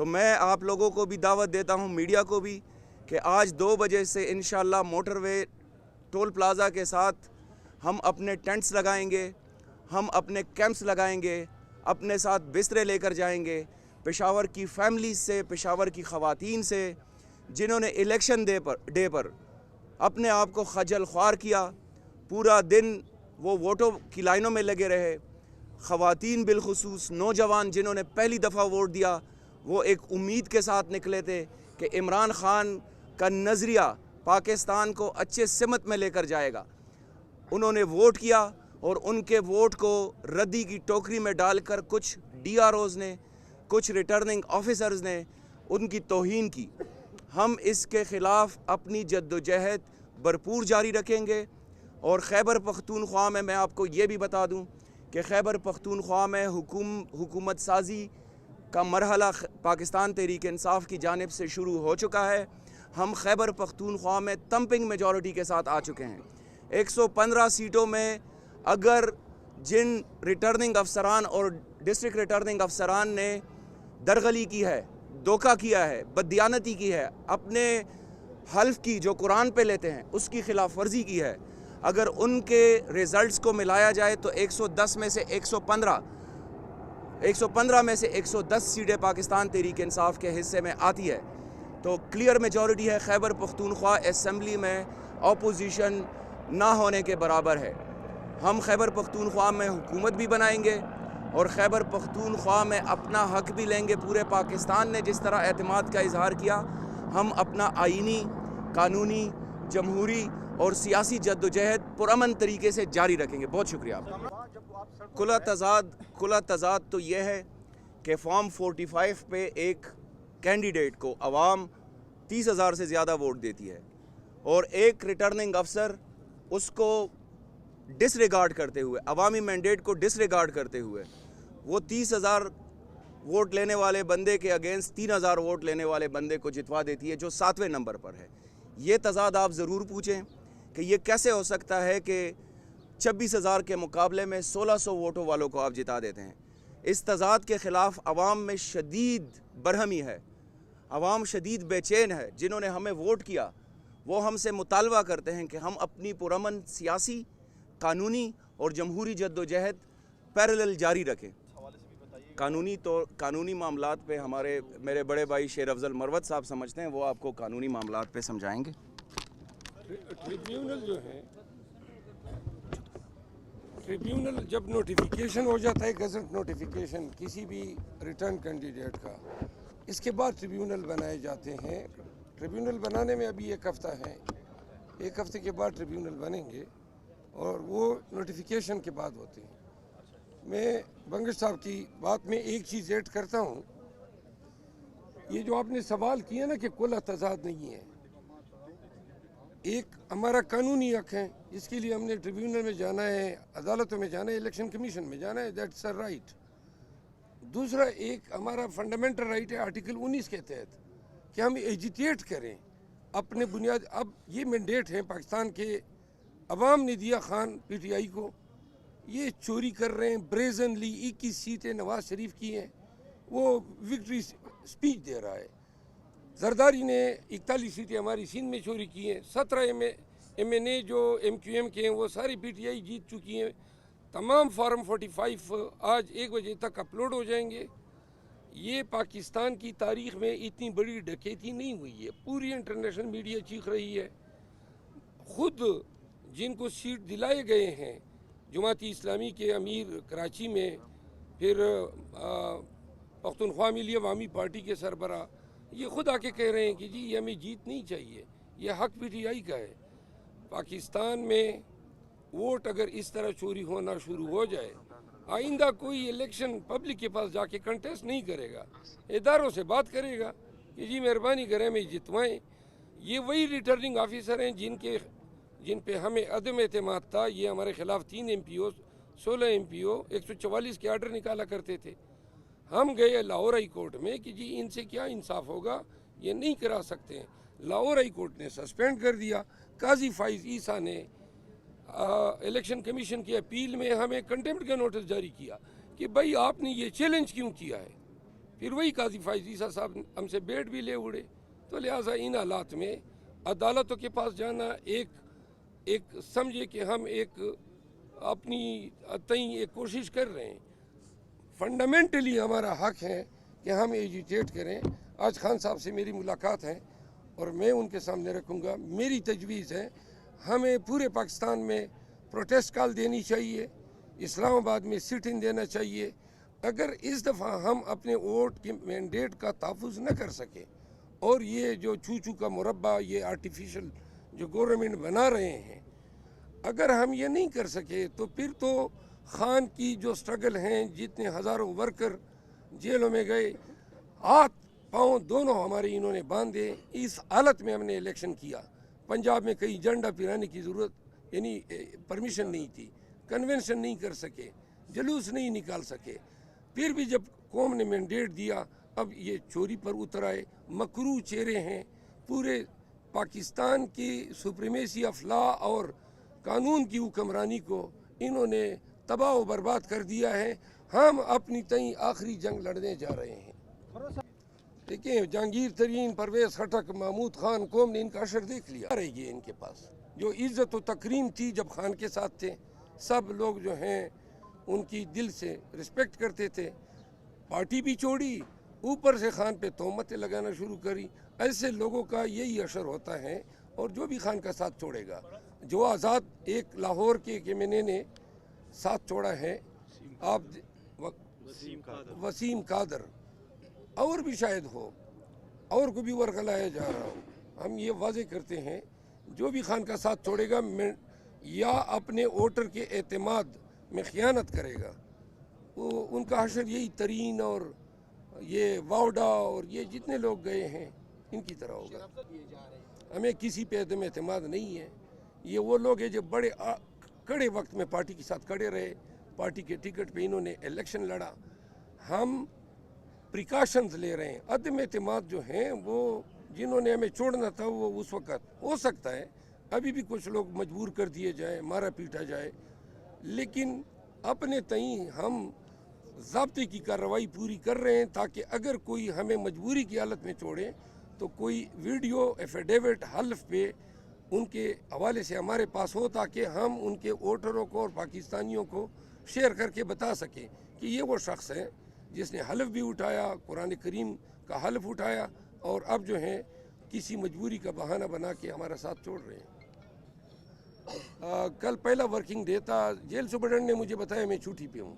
تو میں آپ لوگوں کو بھی دعوت دیتا ہوں, میڈیا کو بھی, کہ آج 2 بجے سے انشاءاللہ موٹر وے ٹول پلازا کے ساتھ ہم اپنے ٹینٹس لگائیں گے, ہم اپنے کیمپس لگائیں گے, اپنے ساتھ بسترے لے کر جائیں گے. پشاور کی فیملیز سے, پشاور کی خواتین سے جنہوں نے الیکشن ڈے پر اپنے آپ کو خجل خوار کیا, پورا دن وہ ووٹوں کی لائنوں میں لگے رہے, خواتین بالخصوص, نوجوان جنہوں نے پہلی دفعہ ووٹ دیا, وہ ایک امید کے ساتھ نکلے تھے کہ عمران خان کا نظریہ پاکستان کو اچھے سمت میں لے کر جائے گا. انہوں نے ووٹ کیا اور ان کے ووٹ کو ردی کی ٹوکری میں ڈال کر کچھ ڈی آر اوز نے, کچھ ریٹرننگ آفیسرز نے ان کی توہین کی. ہم اس کے خلاف اپنی جدوجہد بھرپور جاری رکھیں گے. اور خیبر پختونخوا میں آپ کو یہ بھی بتا دوں کہ خیبر پختونخوا میں حکومت سازی کا مرحلہ پاکستان تحریک انصاف کی جانب سے شروع ہو چکا ہے. ہم خیبر پختونخوا میں تمپنگ میجورٹی کے ساتھ آ چکے ہیں. 115 سیٹوں میں اگر جن ریٹرننگ افسران اور ڈسٹرکٹ ریٹرننگ افسران نے درغلی کی ہے, دھوکہ کیا ہے, بددیانتی کی ہے, اپنے حلف کی جو قرآن پہ لیتے ہیں اس کی خلاف ورزی کی ہے, اگر ان کے ریزلٹس کو ملایا جائے تو 110 میں سے 115 میں سے 110 سیٹیں پاکستان تحریک انصاف کے حصے میں آتی ہے. تو کلیئر میجورٹی ہے. خیبر پختونخوا اسمبلی میں اپوزیشن نہ ہونے کے برابر ہے. ہم خیبر پختونخوا میں حکومت بھی بنائیں گے اور خیبر پختونخوا میں اپنا حق بھی لیں گے. پورے پاکستان نے جس طرح اعتماد کا اظہار کیا, ہم اپنا آئینی, قانونی, جمہوری اور سیاسی جدوجہد پرامن طریقے سے جاری رکھیں گے. بہت شکریہ آپ کا. کھلا تضاد تو یہ ہے کہ فارم 45 پہ ایک کینڈیڈیٹ کو عوام 30,000 سے زیادہ ووٹ دیتی ہے اور ایک ریٹرننگ افسر اس کو ڈس ریگارڈ کرتے ہوئے, عوامی مینڈیٹ کو ڈس ریگارڈ کرتے ہوئے, وہ 30,000 ووٹ لینے والے بندے کے اگینسٹ 3,000 ووٹ لینے والے بندے کو جتوا دیتی ہے جو 7ویں نمبر پر ہے. یہ تضاد آپ ضرور پوچھیں کہ یہ کیسے ہو سکتا ہے کہ 26,000 کے مقابلے میں 1,600 ووٹوں والوں کو آپ جتا دیتے ہیں. اس تضاد کے خلاف عوام میں شدید برہمی ہے, عوام شدید بے چین ہے. جنہوں نے ہمیں ووٹ کیا وہ ہم سے مطالبہ کرتے ہیں کہ ہم اپنی پرامن سیاسی, قانونی اور جمہوری جدوجہد پیرالل جاری رکھیں. قانونی معاملات پہ میرے بڑے بھائی شیر افضل مروت صاحب سمجھتے ہیں, وہ آپ کو قانونی معاملات پہ سمجھائیں گے. ٹریبیونل جو ہے, ٹریبیونل جب نوٹیفیکیشن ہو جاتا ہے, گزٹ نوٹیفیکیشن کسی بھی ریٹرن کینڈیڈیٹ کا, اس کے بعد ٹریبیونل بنائے جاتے ہیں. ٹریبیونل بنانے میں ابھی 1 ہفتہ ہے, 1 ہفتے کے بعد ٹریبیونل بنیں گے اور وہ نوٹیفیکیشن کے بعد ہوتے ہیں. میں بنگش صاحب کی بات میں ایک چیز ایڈ کرتا ہوں. یہ جو آپ نے سوال کیا نا کہ کھلا تضاد نہیں ہے, ایک ہمارا قانونی حق ہے جس کے لیے ہم نے ٹریبیونل میں جانا ہے, عدالتوں میں جانا ہے, الیکشن کمیشن میں جانا ہے, دیٹس اے رائٹ. دوسرا ایک ہمارا فنڈامنٹل رائٹ ہے آرٹیکل 19 کے تحت کہ ہم ایجیٹیٹ کریں اپنے بنیاد. اب یہ مینڈیٹ ہے پاکستان کے عوام نے دیا خان پی ٹی آئی کو, یہ چوری کر رہے ہیں بریزنلی. 21 سیٹیں نواز شریف کی ہیں, وہ وکٹری سپیچ دے رہا ہے. زرداری نے 41 سیٹیں ہماری سندھ میں چوری کی ہیں. 17 ایم این اے جو ایم کیو ایم کے ہیں وہ ساری پی ٹی آئی جیت چکی ہیں. تمام فارم 45 آج 1 بجے تک اپلوڈ ہو جائیں گے. یہ پاکستان کی تاریخ میں اتنی بڑی ڈکیتی نہیں ہوئی ہے. پوری انٹرنیشنل میڈیا چیخ رہی ہے. خود جن کو سیٹ دلائے گئے ہیں, جماعتی اسلامی کے امیر کراچی میں, پھر پختونخوا ملی عوامی پارٹی کے سربراہ, یہ خود آ کے کہہ رہے ہیں کہ جی یہ ہمیں جیت نہیں چاہیے, یہ حق پی ٹی آئی کا ہے. پاکستان میں ووٹ اگر اس طرح چوری ہونا شروع ہو جائے, آئندہ کوئی الیکشن پبلک کے پاس جا کے کنٹیسٹ نہیں کرے گا, اداروں سے بات کرے گا کہ جی مہربانی کریں ہمیں جتوائیں. یہ وہی ریٹرننگ آفیسر ہیں جن پہ ہمیں عدم اعتماد تھا. یہ ہمارے خلاف 3 ایم پی او, 16 ایم پی او, 144 کے آرڈر نکالا کرتے تھے. ہم گئے لاہور ہائی کورٹ میں کہ جی ان سے کیا انصاف ہوگا, یہ نہیں کرا سکتے ہیں. لاہور ہائی کورٹ نے سسپینڈ کر دیا. قاضی فائز عیسیٰ نے الیکشن کمیشن کی اپیل میں ہمیں کنٹیمپٹ کا نوٹس جاری کیا کہ بھائی آپ نے یہ چیلنج کیوں کیا ہے. پھر وہی قاضی فائز عیسیٰ صاحب ہم سے بیٹ بھی لے اڑے. تو لہٰذا ان حالات میں عدالتوں کے پاس جانا ایک سمجھے کہ ہم ایک اپنی تئیں ایک کوشش کر رہے ہیں. فنڈامنٹلی ہمارا حق ہے کہ ہم ایجیٹیٹ کریں. آج خان صاحب سے میری ملاقات ہے اور میں ان کے سامنے رکھوں گا. میری تجویز ہے ہمیں پورے پاکستان میں پروٹیسٹ کال دینی چاہیے, اسلام آباد میں سٹ ان دینا چاہیے. اگر اس دفعہ ہم اپنے ووٹ کے مینڈیٹ کا تحفظ نہ کر سکے اور یہ جو چو کا مربع یہ آرٹیفیشل جو گورنمنٹ بنا رہے ہیں, اگر ہم یہ نہیں کر سکے تو پھر تو خان کی جو سٹرگل ہیں, جتنے ہزاروں ورکر جیلوں میں گئے, ہاتھ پاؤں دونوں ہمارے انہوں نے باندھے. اس حالت میں ہم نے الیکشن کیا. پنجاب میں کئی جھنڈا پھرانے کی ضرورت یعنی پرمیشن نہیں تھی, کنونشن نہیں کر سکے, جلوس نہیں نکال سکے. پھر بھی جب قوم نے مینڈیٹ دیا, اب یہ چوری پر اتر آئے. مکروہ چہرے ہیں, پورے پاکستان کی سپریمیسی آف لا اور قانون کی حکمرانی کو انہوں نے تباہ و برباد کر دیا ہے. ہم اپنی تئیں آخری جنگ لڑنے جا رہے ہیں. دیکھیں جہانگیر ترین, پرویز خٹک, محمود خان, قوم نے ان کا اشر دیکھ لیا. رہے گی ان کے پاس جو عزت و تکریم تھی جب خان کے ساتھ تھے, سب لوگ جو ہیں ان کی دل سے رسپیکٹ کرتے تھے. پارٹی بھی چھوڑی, اوپر سے خان پہ تہمتیں لگانا شروع کری. ایسے لوگوں کا یہی اشر ہوتا ہے. اور جو بھی خان کا ساتھ چھوڑے گا, جو آزاد ایک لاہور کے میں نے ساتھ چھوڑا ہے, آپ وسیم قادر, اور بھی شاید ہو, اور کو بھی ورغلایا جا رہا ہو, ہم یہ واضح کرتے ہیں جو بھی خان کا ساتھ چھوڑے گا یا اپنے ووٹر کے اعتماد میں خیانت کرے گا, وہ ان کا حشر یہی ترین اور یہ واوڈا اور یہ جتنے لوگ گئے ہیں ان کی طرح ہوگا. ہمیں کسی پہ عدم اعتماد نہیں ہے. یہ وہ لوگ ہیں جو بڑے کڑے وقت میں پارٹی کے ساتھ کھڑے رہے, پارٹی کے ٹکٹ پہ انہوں نے الیکشن لڑا. ہم پریکاشنز لے رہے ہیں. عدم اعتماد جو ہیں وہ جنہوں نے ہمیں چھوڑنا تھا وہ اس وقت ہو سکتا ہے ابھی بھی کچھ لوگ مجبور کر دیے جائیں, مارا پیٹا جائے, لیکن اپنے تئیں ہم ضابطے کی کارروائی پوری کر رہے ہیں تاکہ اگر کوئی ہمیں مجبوری کی حالت میں چھوڑے تو کوئی ویڈیو ایفیڈیوٹ حلف پہ ان کے حوالے سے ہمارے پاس ہو تاکہ ہم ان کے ووٹروں کو اور پاکستانیوں کو شیئر کر کے بتا سکیں کہ یہ وہ شخص ہے جس نے حلف بھی اٹھایا, قرآن کریم کا حلف اٹھایا, اور اب جو ہیں کسی مجبوری کا بہانہ بنا کے ہمارا ساتھ چھوڑ رہے ہیں. کل پہلا ورکنگ ڈے تھا. جیل سپرڈنٹ نے مجھے بتایا میں چھٹی پہ ہوں.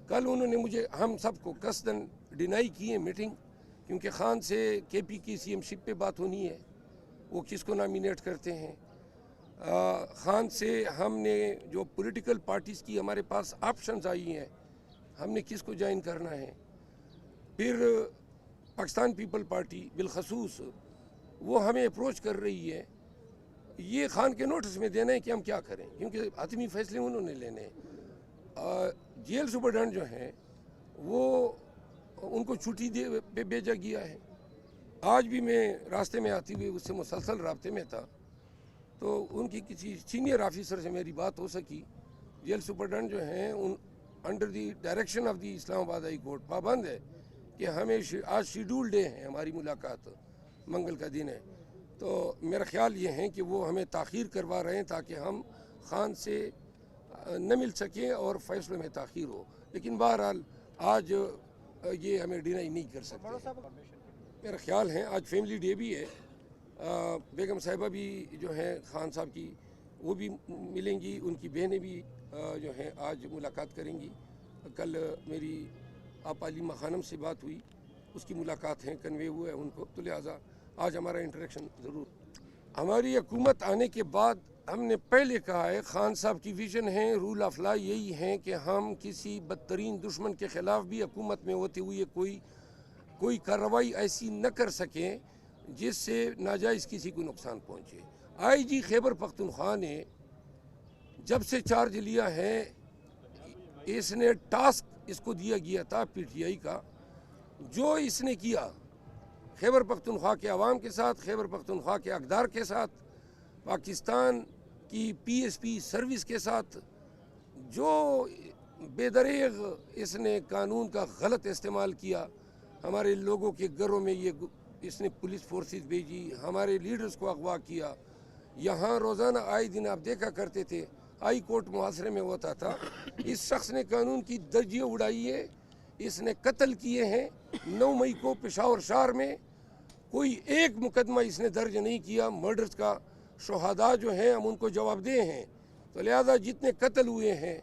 کل انہوں نے ہم سب کو قصداً ڈینائی کی ہے میٹنگ, کیونکہ خان سے کے پی کی سی ایم شپ پہ بات ہونی ہے, وہ کس کو نامینیٹ کرتے ہیں. خان سے ہم نے جو پولیٹیکل پارٹیز کی ہمارے پاس آپشنز آئی ہیں, ہم نے کس کو جوائن کرنا ہے. پھر پاکستان پیپل پارٹی بالخصوص وہ ہمیں اپروچ کر رہی ہے. یہ خان کے نوٹس میں دینا ہے کہ ہم کیا کریں, کیونکہ حتمی فیصلے انہوں نے لینے ہیں. جیل سپرڈنٹ جو ہیں وہ ان کو چھٹی پہ بھیجا گیا ہے. آج بھی میں راستے میں آتی ہوئی اس سے مسلسل رابطے میں تھا, تو ان کی کسی سینئر آفیسر سے میری بات ہو سکی. جیل سپرڈنٹ جو ہیں under the direction of the Islamabad high court پابند ہے کہ ہمیں آج شیڈول ڈے ہے, ہماری ملاقات منگل کا دن ہے. تو میرا خیال یہ ہے کہ وہ ہمیں تاخیر کروا رہے ہیں تاکہ ہم خان سے نہ مل سکیں اور فیصلوں میں تاخیر ہو. لیکن بہرحال آج یہ ہمیں ڈینائی نہیں کر سکتے. میرا خیال ہے آج فیملی ڈے بھی ہے. بیگم صاحبہ بھی جو ہیں خان صاحب کی وہ بھی ملیں گی, ان کی بہنیں بھی جو ہیں آج ملاقات کریں گی. کل میری آپ علیمہ خانم سے بات ہوئی, اس کی ملاقات ہیں, کنوے ہوا ہے ان کو, تو لہٰذا آج ہمارا انٹریکشن ضرور. ہماری حکومت آنے کے بعد ہم نے پہلے کہا ہے, خان صاحب کی ویژن ہے, رول آف لا یہی ہے کہ ہم کسی بدترین دشمن کے خلاف بھی حکومت میں ہوتے ہوئے کوئی کارروائی ایسی نہ کر سکیں جس سے ناجائز کسی کو نقصان پہنچے. آئی جی خیبر پختونخوا نے جب سے چارج لیا ہے, اس نے ٹاسک اس کو دیا گیا تھا پی ٹی آئی کا, جو اس نے کیا خیبر پختونخوا کے عوام کے ساتھ, خیبر پختونخوا کے اقدار کے ساتھ, پاکستان کی پی ایس پی سروس کے ساتھ, جو بے دریغ اس نے قانون کا غلط استعمال کیا, ہمارے لوگوں کے گھروں میں اس نے پولیس فورسز بھیجی، ہمارے لیڈرز کو اغوا کیا. یہاں روزانہ آئے دن آپ دیکھا کرتے تھے ہائی کورٹ محاصرے میں ہوتا تھا. اس شخص نے قانون کی درجیاں اڑائی ہے. اس نے قتل کیے ہیں. 9 مئی کو پشاور شہر میں کوئی ایک مقدمہ اس نے درج نہیں کیا مرڈرز کا. شہداء جو ہیں ہم ان کو جواب دہ ہیں. تو لہذا جتنے قتل ہوئے ہیں،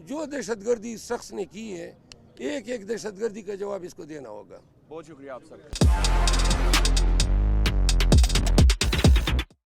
جو دہشت گردی اس شخص نے کی ہے، ایک ایک دہشت گردی کا جواب اس کو دینا ہوگا. بہت شکریہ آپ سب.